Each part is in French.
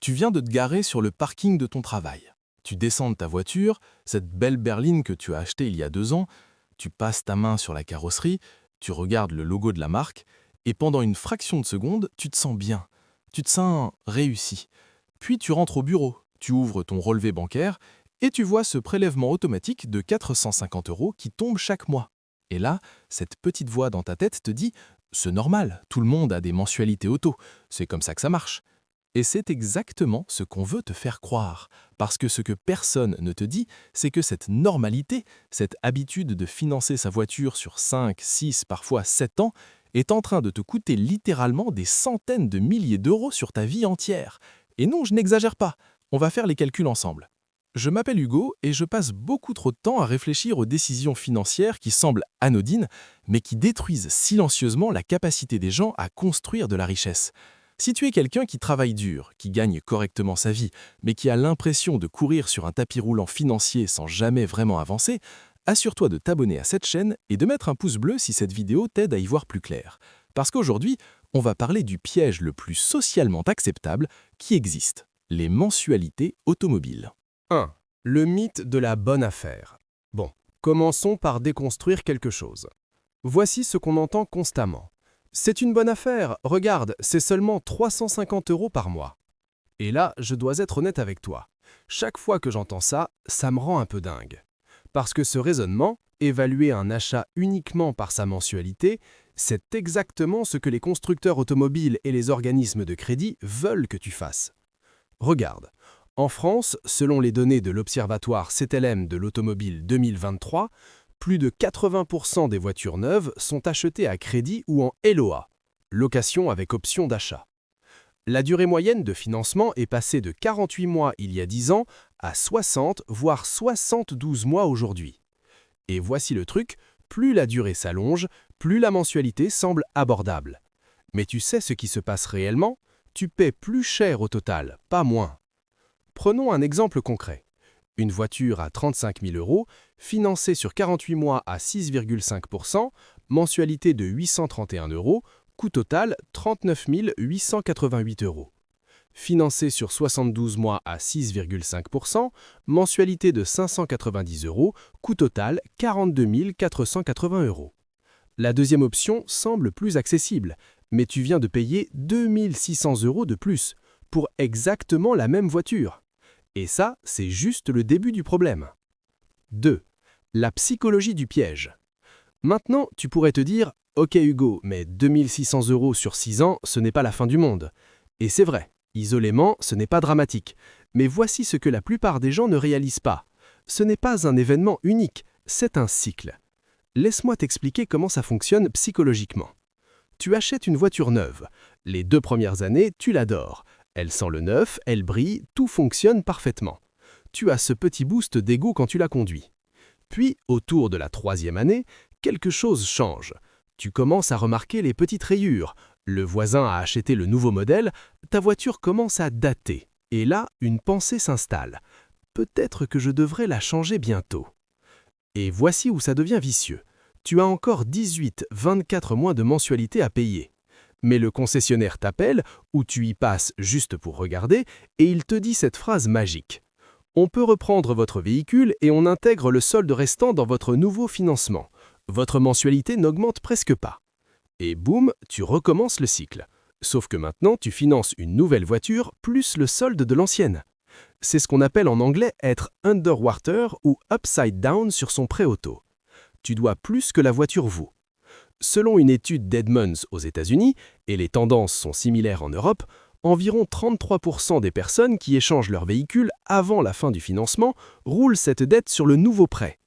Tu viens de te garer sur le parking de ton travail. Tu descends de ta voiture, cette belle berline que tu as achetée il y a 2 ans, tu passes ta main sur la carrosserie, tu regardes le logo de la marque, et pendant une fraction de seconde, tu te sens bien. Tu te sens réussi. Puis tu rentres au bureau, tu ouvres ton relevé bancaire, et tu vois ce prélèvement automatique de 450 € qui tombe chaque mois. Et là, cette petite voix dans ta tête te dit « C'est normal, tout le monde a des mensualités auto, c'est comme ça que ça marche ». Et c'est exactement ce qu'on veut te faire croire. Parce que ce que personne ne te dit, c'est que cette normalité, cette habitude de financer sa voiture sur 5, 6, parfois 7 ans, est en train de te coûter littéralement des centaines de milliers d'euros sur ta vie entière. Et non, je n'exagère pas. On va faire les calculs ensemble. Je m'appelle Hugo et je passe beaucoup trop de temps à réfléchir aux décisions financières qui semblent anodines, mais qui détruisent silencieusement la capacité des gens à construire de la richesse. Si tu es quelqu'un qui travaille dur, qui gagne correctement sa vie, mais qui a l'impression de courir sur un tapis roulant financier sans jamais vraiment avancer, assure-toi de t'abonner à cette chaîne et de mettre un pouce bleu si cette vidéo t'aide à y voir plus clair. Parce qu'aujourd'hui, on va parler du piège le plus socialement acceptable qui existe, les mensualités automobiles. 1. Le mythe de la bonne affaire. Bon, commençons par déconstruire quelque chose. Voici ce qu'on entend constamment. C'est une bonne affaire, regarde, c'est seulement 350 € par mois. Et là, je dois être honnête avec toi. Chaque fois que j'entends ça, ça me rend un peu dingue. Parce que ce raisonnement, évaluer un achat uniquement par sa mensualité, c'est exactement ce que les constructeurs automobiles et les organismes de crédit veulent que tu fasses. Regarde, en France, selon les données de l'Observatoire CTLM de l'automobile 2023, plus de 80% des voitures neuves sont achetées à crédit ou en LOA, location avec option d'achat. La durée moyenne de financement est passée de 48 mois il y a 10 ans à 60 voire 72 mois aujourd'hui. Et voici le truc, plus la durée s'allonge, plus la mensualité semble abordable. Mais tu sais ce qui se passe réellement? Tu paies plus cher au total, pas moins. Prenons un exemple concret. Une voiture à 35 000 €, financée sur 48 mois à 6,5%, mensualité de 831 €, coût total 39 888 €. Financée sur 72 mois à 6,5%, mensualité de 590 €, coût total 42 480 €. La deuxième option semble plus accessible, mais tu viens de payer 2 600 € de plus pour exactement la même voiture. Et ça, c'est juste le début du problème. 2. La psychologie du piège. Maintenant, tu pourrais te dire « Ok Hugo, mais 2600 € sur 6 ans, ce n'est pas la fin du monde. » Et c'est vrai, isolément, ce n'est pas dramatique. Mais voici ce que la plupart des gens ne réalisent pas. Ce n'est pas un événement unique, c'est un cycle. Laisse-moi t'expliquer comment ça fonctionne psychologiquement. Tu achètes une voiture neuve. Les 2 premières années, tu l'adores. Elle sent le neuf, elle brille, tout fonctionne parfaitement. Tu as ce petit boost d'ego quand tu la conduis. Puis, autour de la 3e année, quelque chose change. Tu commences à remarquer les petites rayures. Le voisin a acheté le nouveau modèle, ta voiture commence à dater. Et là, une pensée s'installe. Peut-être que je devrais la changer bientôt. Et voici où ça devient vicieux. Tu as encore 18-24 mois de mensualité à payer. Mais le concessionnaire t'appelle, ou tu y passes juste pour regarder, et il te dit cette phrase magique. On peut reprendre votre véhicule et on intègre le solde restant dans votre nouveau financement. Votre mensualité n'augmente presque pas. Et boum, tu recommences le cycle. Sauf que maintenant, tu finances une nouvelle voiture plus le solde de l'ancienne. C'est ce qu'on appelle en anglais être underwater ou upside down sur son prêt auto. Tu dois plus que la voiture vaut. Selon une étude d'Edmunds aux États-Unis, et les tendances sont similaires en Europe, environ 33% des personnes qui échangent leur véhicule avant la fin du financement roulent cette dette sur le nouveau prêt.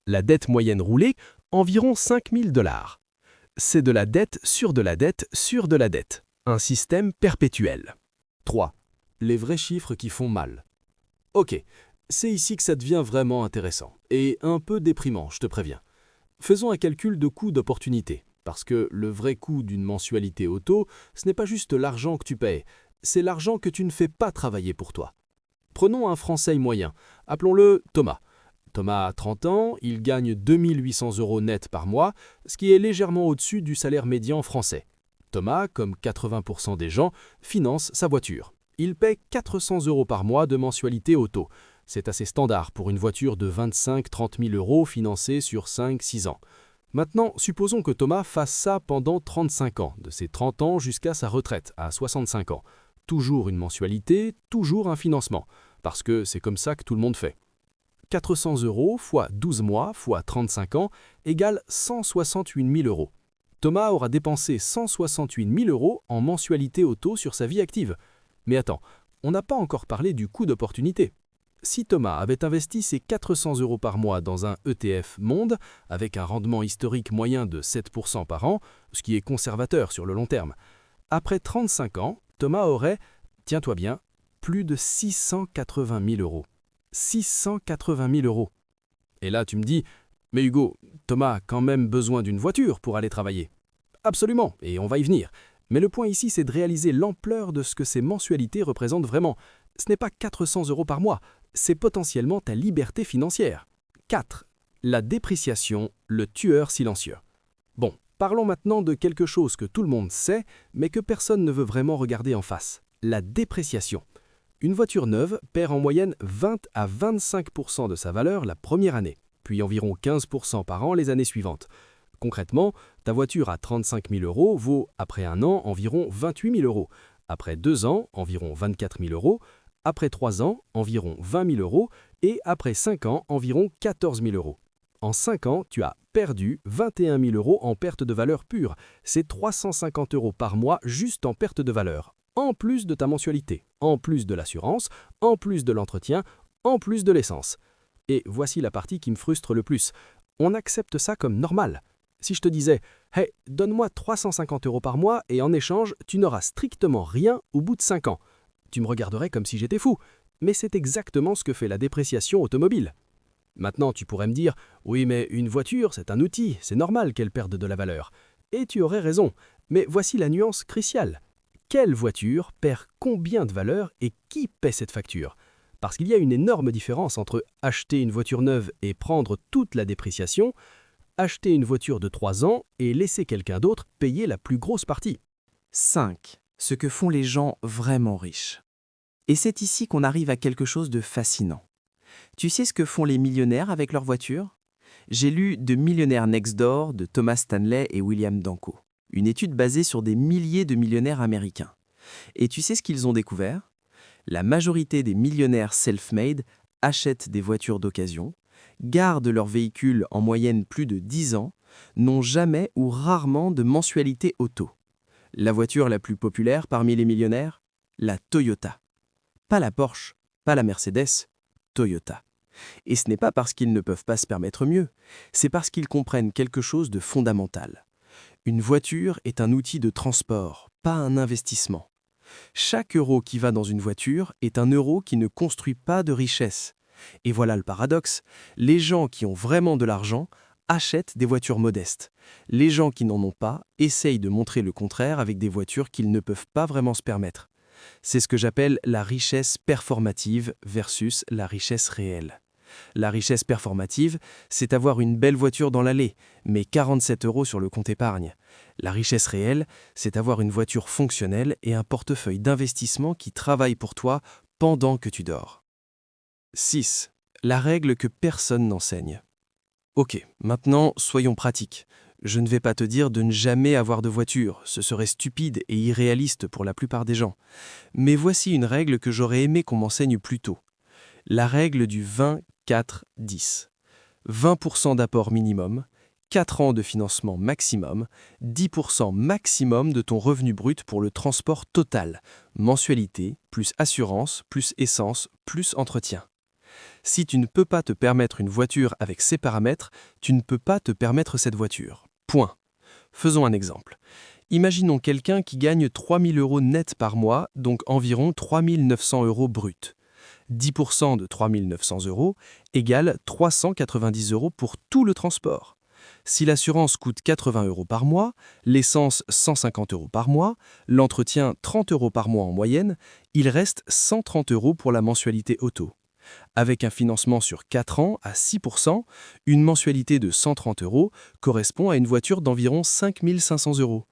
La dette moyenne roulée, environ 5 000 $. C'est de la dette sur de la dette sur de la dette, un système perpétuel. 3. Les vrais chiffres qui font mal. Ok, c'est ici que ça devient vraiment intéressant, et un peu déprimant, je te préviens. Faisons un calcul de coût d'opportunité, parce que le vrai coût d'une mensualité auto, ce n'est pas juste l'argent que tu payes, c'est l'argent que tu ne fais pas travailler pour toi. Prenons un Français moyen, appelons-le Thomas. Thomas a 30 ans, il gagne 2800 € net par mois, ce qui est légèrement au-dessus du salaire médian français. Thomas, comme 80% des gens, finance sa voiture. il paie 400 € par mois de mensualité auto. C'est assez standard pour une voiture de 25-30 000 € financée sur 5-6 ans. Maintenant, supposons que Thomas fasse ça pendant 35 ans, de ses 30 ans jusqu'à sa retraite, à 65 ans. Toujours une mensualité, toujours un financement, parce que c'est comme ça que tout le monde fait. 400 € fois 12 mois fois 35 ans égale 168 000 €. Thomas aura dépensé 168 000 € en mensualité auto sur sa vie active. Mais attends, on n'a pas encore parlé du coût d'opportunité. Si Thomas avait investi ses 400 € par mois dans un ETF Monde, avec un rendement historique moyen de 7% par an, ce qui est conservateur sur le long terme, après 35 ans, Thomas aurait, tiens-toi bien, plus de 680 000 €. 680 000 €. Et là, tu me dis, mais Hugo, Thomas a quand même besoin d'une voiture pour aller travailler. Absolument, et on va y venir. Mais le point ici, c'est de réaliser l'ampleur de ce que ces mensualités représentent vraiment. Ce n'est pas 400 € par mois, c'est potentiellement ta liberté financière. 4. La dépréciation, le tueur silencieux. Bon, parlons maintenant de quelque chose que tout le monde sait, mais que personne ne veut vraiment regarder en face. La dépréciation. Une voiture neuve perd en moyenne 20 à 25% de sa valeur la première année, puis environ 15% par an les années suivantes. Concrètement, ta voiture à 35 000 € vaut, après un an, environ 28 000 €, après 2 ans, environ 24 000 €, après 3 ans, environ 20 000 € et après 5 ans, environ 14 000 €. En 5 ans, tu as perdu 21 000 € en perte de valeur pure. C'est 350 € par mois juste en perte de valeur, en plus de ta mensualité, en plus de l'assurance, en plus de l'entretien, en plus de l'essence. Et voici la partie qui me frustre le plus. On accepte ça comme normal. Si je te disais « Hey, donne-moi 350 € par mois et en échange, tu n'auras strictement rien au bout de 5 ans », tu me regarderais comme si j'étais fou. Mais c'est exactement ce que fait la dépréciation automobile. Maintenant, tu pourrais me dire « Oui, mais une voiture, c'est un outil, c'est normal qu'elle perde de la valeur. » Et tu aurais raison, mais voici la nuance cruciale. Quelle voiture perd combien de valeur et qui paie cette facture? Parce qu'il y a une énorme différence entre acheter une voiture neuve et prendre toute la dépréciation, acheter une voiture de 3 ans et laisser quelqu'un d'autre payer la plus grosse partie. 5. Ce que font les gens vraiment riches. Et c'est ici qu'on arrive à quelque chose de fascinant. Tu sais ce que font les millionnaires avec leur voiture? J'ai lu The Millionaire Next Door de Thomas Stanley et William Danko, une étude basée sur des milliers de millionnaires américains. Et tu sais ce qu'ils ont découvert? La majorité des millionnaires self-made achètent des voitures d'occasion, gardent leur véhicule en moyenne plus de 10 ans, n'ont jamais ou rarement de mensualité auto. La voiture la plus populaire parmi les millionnaires? La Toyota. Pas la Porsche, pas la Mercedes, Toyota. Et ce n'est pas parce qu'ils ne peuvent pas se permettre mieux, c'est parce qu'ils comprennent quelque chose de fondamental. Une voiture est un outil de transport, pas un investissement. Chaque euro qui va dans une voiture est un euro qui ne construit pas de richesse. Et voilà le paradoxe, les gens qui ont vraiment de l'argent achètent des voitures modestes. Les gens qui n'en ont pas essayent de montrer le contraire avec des voitures qu'ils ne peuvent pas vraiment se permettre. C'est ce que j'appelle la richesse performative versus la richesse réelle. La richesse performative, c'est avoir une belle voiture dans l'allée, mais 47 € sur le compte épargne. La richesse réelle, c'est avoir une voiture fonctionnelle et un portefeuille d'investissement qui travaille pour toi pendant que tu dors. 6. La règle que personne n'enseigne. Ok, maintenant, soyons pratiques. Je ne vais pas te dire de ne jamais avoir de voiture, ce serait stupide et irréaliste pour la plupart des gens. Mais voici une règle que j'aurais aimé qu'on m'enseigne plus tôt. La règle du 20-4-10. 20% d'apport minimum, 4 ans de financement maximum, 10% maximum de ton revenu brut pour le transport total, mensualité, plus assurance, plus essence, plus entretien. Si tu ne peux pas te permettre une voiture avec ces paramètres, tu ne peux pas te permettre cette voiture. Point. Faisons un exemple. Imaginons quelqu'un qui gagne 3 000 € net par mois, donc environ 3 900 € brut. 10% de 3 900 € égale 390 € pour tout le transport. Si l'assurance coûte 80 € par mois, l'essence 150 € par mois, l'entretien 30 € par mois en moyenne, il reste 130 € pour la mensualité auto. Avec un financement sur 4 ans à 6%, une mensualité de 130 € correspond à une voiture d'environ 5 500 €.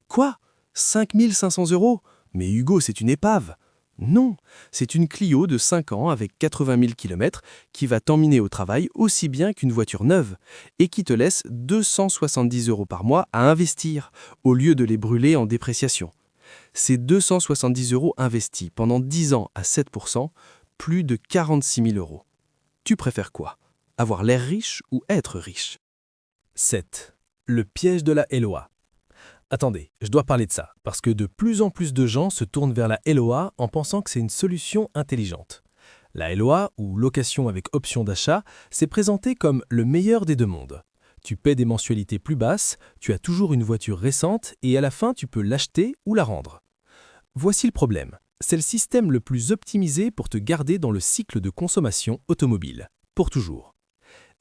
Quoi? 5 500 €? Mais Hugo, c'est une épave! Non, c'est une Clio de 5 ans avec 80 000 km qui va t'emmener au travail aussi bien qu'une voiture neuve et qui te laisse 270 € par mois à investir au lieu de les brûler en dépréciation. C'est 270 € investis pendant 10 ans à 7%, plus de 46 000 €. Tu préfères quoi? Avoir l'air riche ou être riche? 7. Le piège de la LOA. Attendez, je dois parler de ça, parce que de plus en plus de gens se tournent vers la LOA en pensant que c'est une solution intelligente. La LOA, ou location avec option d'achat, s'est présentée comme le meilleur des deux mondes. Tu paies des mensualités plus basses, tu as toujours une voiture récente et à la fin tu peux l'acheter ou la rendre. Voici le problème. C'est le système le plus optimisé pour te garder dans le cycle de consommation automobile, pour toujours.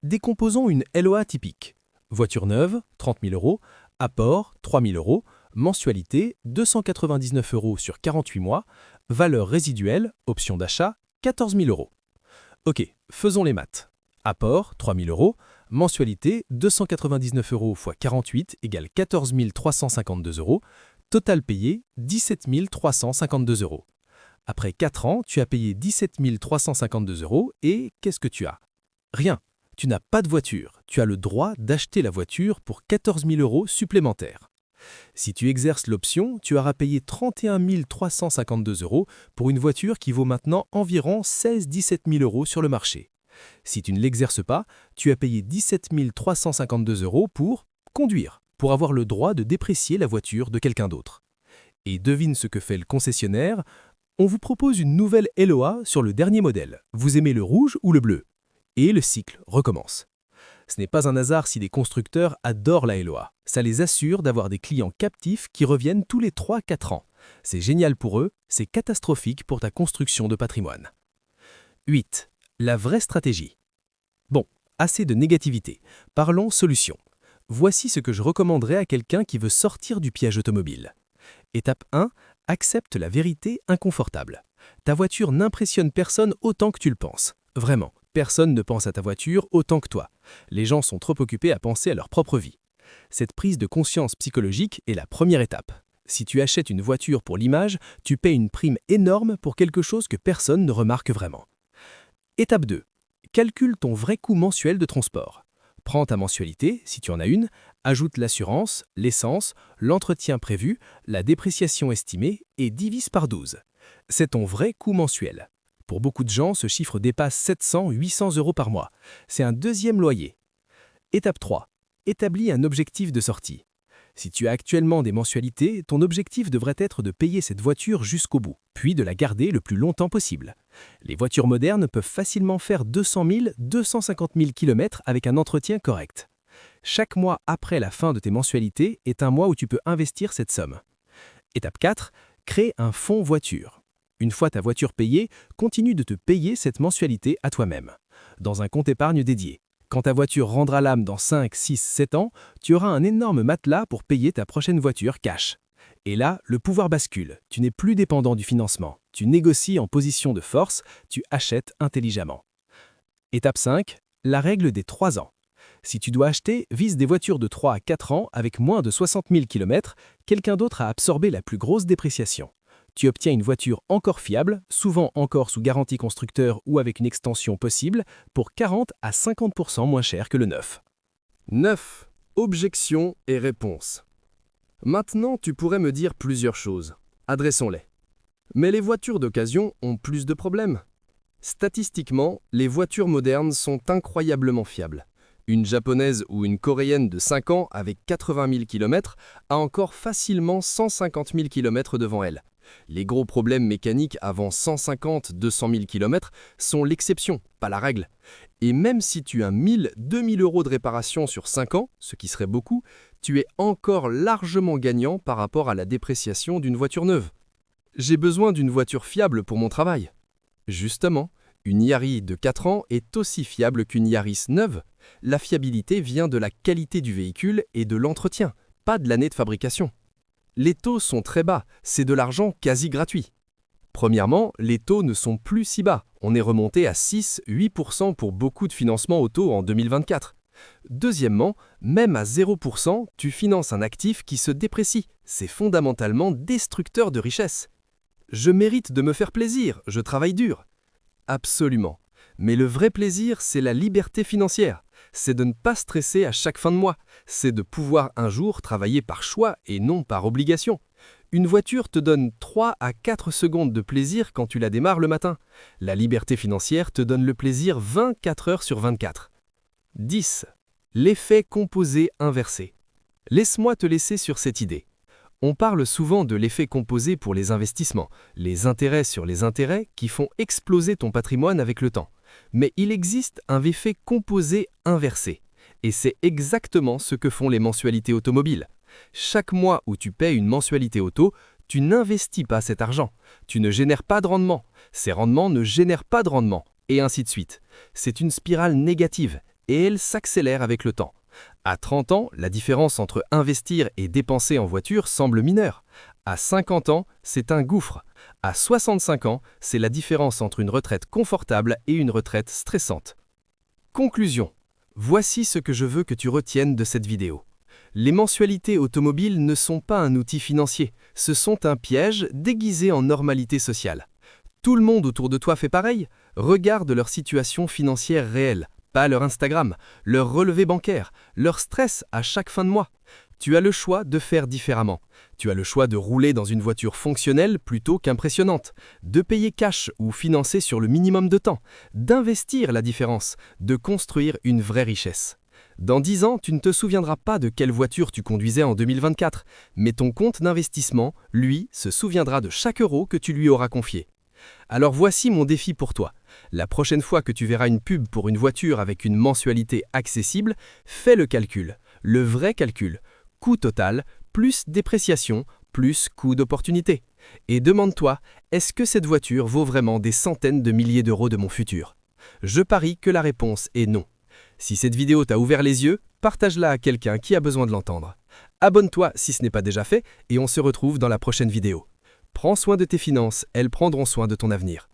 Décomposons une LOA typique. Voiture neuve, 30 000 €, apport, 3 000 €, mensualité, 299 € sur 48 mois, valeur résiduelle, option d'achat, 14 000 €. Ok, faisons les maths. Apport, 3 000 €, mensualité, 299 € x 48 égale 14 352 €, total payé, 17 352 €. Après 4 ans, tu as payé 17 352 € et qu'est-ce que tu as? Rien. Tu n'as pas de voiture, tu as le droit d'acheter la voiture pour 14 000 € supplémentaires. Si tu exerces l'option, tu auras payé 31 352 € pour une voiture qui vaut maintenant environ 16-17 000 € sur le marché. Si tu ne l'exerces pas, tu as payé 17 352 € pour conduire, pour avoir le droit de déprécier la voiture de quelqu'un d'autre. Et devine ce que fait le concessionnaire, on vous propose une nouvelle LOA sur le dernier modèle. Vous aimez le rouge ou le bleu? Et le cycle recommence. Ce n'est pas un hasard si les constructeurs adorent la LOA. Ça les assure d'avoir des clients captifs qui reviennent tous les 3-4 ans. C'est génial pour eux, c'est catastrophique pour ta construction de patrimoine. 8. La vraie stratégie. Bon, assez de négativité. Parlons solution. Voici ce que je recommanderais à quelqu'un qui veut sortir du piège automobile. Étape 1. Accepte la vérité inconfortable. Ta voiture n'impressionne personne autant que tu le penses. Vraiment. Personne ne pense à ta voiture autant que toi. Les gens sont trop occupés à penser à leur propre vie. Cette prise de conscience psychologique est la première étape. Si tu achètes une voiture pour l'image, tu paies une prime énorme pour quelque chose que personne ne remarque vraiment. Étape 2. Calcule ton vrai coût mensuel de transport. Prends ta mensualité, si tu en as une, ajoute l'assurance, l'essence, l'entretien prévu, la dépréciation estimée et divise par 12. C'est ton vrai coût mensuel. Pour beaucoup de gens, ce chiffre dépasse 700-800 € par mois. C'est un deuxième loyer. Étape 3. Établis un objectif de sortie. Si tu as actuellement des mensualités, ton objectif devrait être de payer cette voiture jusqu'au bout, puis de la garder le plus longtemps possible. Les voitures modernes peuvent facilement faire 200 000-250 000 km avec un entretien correct. Chaque mois après la fin de tes mensualités est un mois où tu peux investir cette somme. Étape 4. Crée un fonds voiture. Une fois ta voiture payée, continue de te payer cette mensualité à toi-même, dans un compte épargne dédié. Quand ta voiture rendra l'âme dans 5, 6, 7 ans, tu auras un énorme matelas pour payer ta prochaine voiture cash. Et là, le pouvoir bascule. Tu n'es plus dépendant du financement. Tu négocies en position de force, tu achètes intelligemment. Étape 5. La règle des 3 ans. Si tu dois acheter, vise des voitures de 3 à 4 ans avec moins de 60 000 km, quelqu'un d'autre a absorbé la plus grosse dépréciation. Tu obtiens une voiture encore fiable, souvent encore sous garantie constructeur ou avec une extension possible, pour 40 à 50% moins cher que le neuf. 9. Objections et réponses. Maintenant, tu pourrais me dire plusieurs choses. Adressons-les. Mais les voitures d'occasion ont plus de problèmes. Statistiquement, les voitures modernes sont incroyablement fiables. Une japonaise ou une coréenne de 5 ans avec 80 000 km a encore facilement 150 000 km devant elle. Les gros problèmes mécaniques avant 150-200 000 km sont l'exception, pas la règle. Et même si tu as 1000-2000 € de réparation sur 5 ans, ce qui serait beaucoup, tu es encore largement gagnant par rapport à la dépréciation d'une voiture neuve. J'ai besoin d'une voiture fiable pour mon travail. Justement, une Yaris de 4 ans est aussi fiable qu'une Yaris neuve. La fiabilité vient de la qualité du véhicule et de l'entretien, pas de l'année de fabrication. Les taux sont très bas, c'est de l'argent quasi gratuit. Premièrement, les taux ne sont plus si bas. On est remonté à 6-8% pour beaucoup de financements auto en 2024. Deuxièmement, même à 0%, tu finances un actif qui se déprécie. C'est fondamentalement destructeur de richesse. « Je mérite de me faire plaisir, je travaille dur ». Absolument. Mais le vrai plaisir, c'est la liberté financière. C'est de ne pas stresser à chaque fin de mois. C'est de pouvoir un jour travailler par choix et non par obligation. Une voiture te donne 3 à 4 secondes de plaisir quand tu la démarres le matin. La liberté financière te donne le plaisir 24 heures sur 24. 10. L'effet composé inversé. Laisse-moi te laisser sur cette idée. On parle souvent de l'effet composé pour les investissements, les intérêts sur les intérêts qui font exploser ton patrimoine avec le temps. Mais il existe un effet composé inversé. Et c'est exactement ce que font les mensualités automobiles. Chaque mois où tu paies une mensualité auto, tu n'investis pas cet argent. Tu ne génères pas de rendement. Ces rendements ne génèrent pas de rendement. Et ainsi de suite. C'est une spirale négative et elle s'accélère avec le temps. À 30 ans, la différence entre investir et dépenser en voiture semble mineure. À 50 ans, c'est un gouffre. À 65 ans, c'est la différence entre une retraite confortable et une retraite stressante. Conclusion. Voici ce que je veux que tu retiennes de cette vidéo. Les mensualités automobiles ne sont pas un outil financier, ce sont un piège déguisé en normalité sociale. Tout le monde autour de toi fait pareil. Regarde leur situation financière réelle, pas leur Instagram, leur relevé bancaire, leur stress à chaque fin de mois. Tu as le choix de faire différemment. Tu as le choix de rouler dans une voiture fonctionnelle plutôt qu'impressionnante, de payer cash ou financer sur le minimum de temps, d'investir la différence, de construire une vraie richesse. Dans 10 ans, tu ne te souviendras pas de quelle voiture tu conduisais en 2024, mais ton compte d'investissement, lui, se souviendra de chaque euro que tu lui auras confié. Alors voici mon défi pour toi. La prochaine fois que tu verras une pub pour une voiture avec une mensualité accessible, fais le calcul, le vrai calcul. Coût total, plus dépréciation, plus coût d'opportunité. Et demande-toi, est-ce que cette voiture vaut vraiment des centaines de milliers d'euros de mon futur? Je parie que la réponse est non. Si cette vidéo t'a ouvert les yeux, partage-la à quelqu'un qui a besoin de l'entendre. Abonne-toi si ce n'est pas déjà fait et on se retrouve dans la prochaine vidéo. Prends soin de tes finances, elles prendront soin de ton avenir.